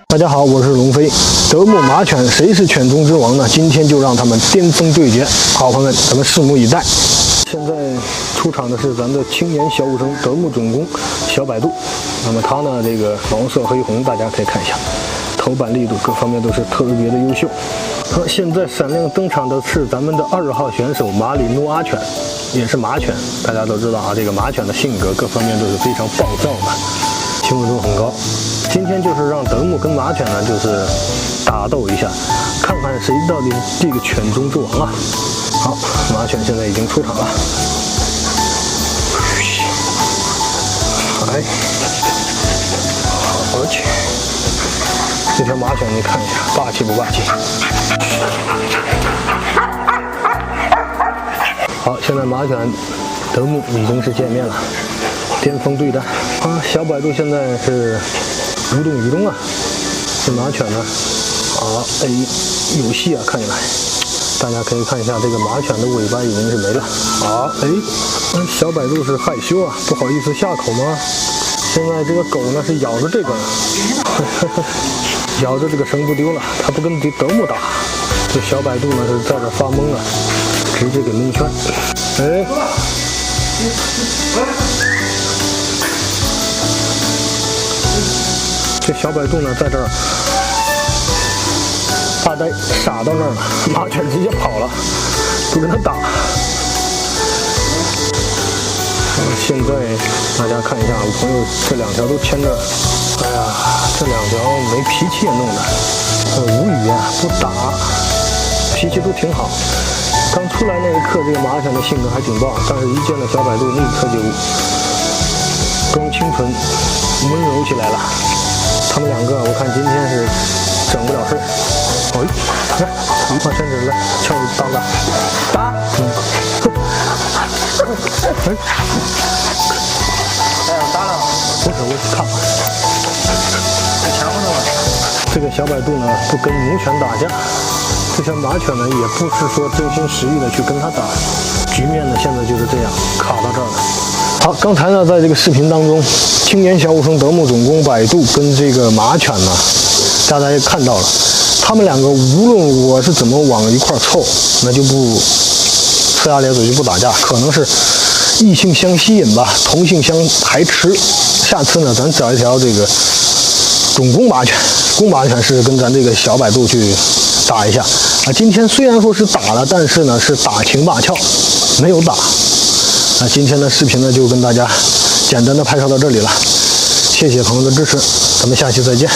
大家好，我是龙飞。德牧马犬谁是犬中之王呢？今天就让他们巅峰对决，好朋友们，咱们拭目以待。现在出场的是咱的青年小武生德牧总攻小百度。那么他呢，这个毛色黑红，大家可以看一下，头板力度各方面都是特别的优秀。好，现在闪亮登场的是咱们的2号选手马里诺阿犬，也是马犬。大家都知道啊，这个马犬的性格各方面都是非常暴躁的，亲和度很高。今天就是让德牧跟马犬呢，就是打斗一下，看看谁到底这个犬中之王啊！好，马犬现在已经出场了。哎，好去！这条马犬你看一下，霸气不霸气？好，现在马犬德牧已经是见面了，巅峰对战啊！小百度现在是无动于衷啊，这马犬呢，好，哎，有戏啊，看起来。大家可以看一下这个马犬的尾巴已经是没了。好，哎，小百度是害羞啊，不好意思下口吗？现在这个狗呢是咬着这个，咬着这个绳不丢了，它不跟德牧打。这小百度呢是在这发懵了，直接给蒙圈。哎。这小百度呢，在这儿发呆，傻到那儿了。马犬直接跑了，不跟他打。现在大家看一下，我朋友这2条都牵着，哎呀，这2条没脾气也弄的，无语啊，不打，脾气都挺好。刚出来那一刻，这个马犬的性格还挺暴，但是一见到小百度，立刻就装清纯，温柔起来了。他们2个，我看今天是整不了事儿。哎，来，一块身子来，撬打打，打，哎，打了，我看看，太强了吧？这个小百度呢，不跟母犬打架，这条马犬呢，也不是说真心实意的去跟它打，局面呢现在就是这样，卡到这儿了。好，刚才呢，在这个视频当中，青年小武生德牧总攻百度跟这个马犬呢，大家也看到了，他们2个无论我是怎么往一块凑，那就不呲牙咧嘴就不打架，可能是异性相吸引吧，同性相排斥。下次呢，咱找一条这个总攻马犬，公马犬是跟咱这个小百度去打一下啊。今天虽然说是打了，但是呢是打情骂俏，没有打。那今天的视频呢，就跟大家简单的拍摄到这里了，谢谢朋友的支持，咱们下期再见。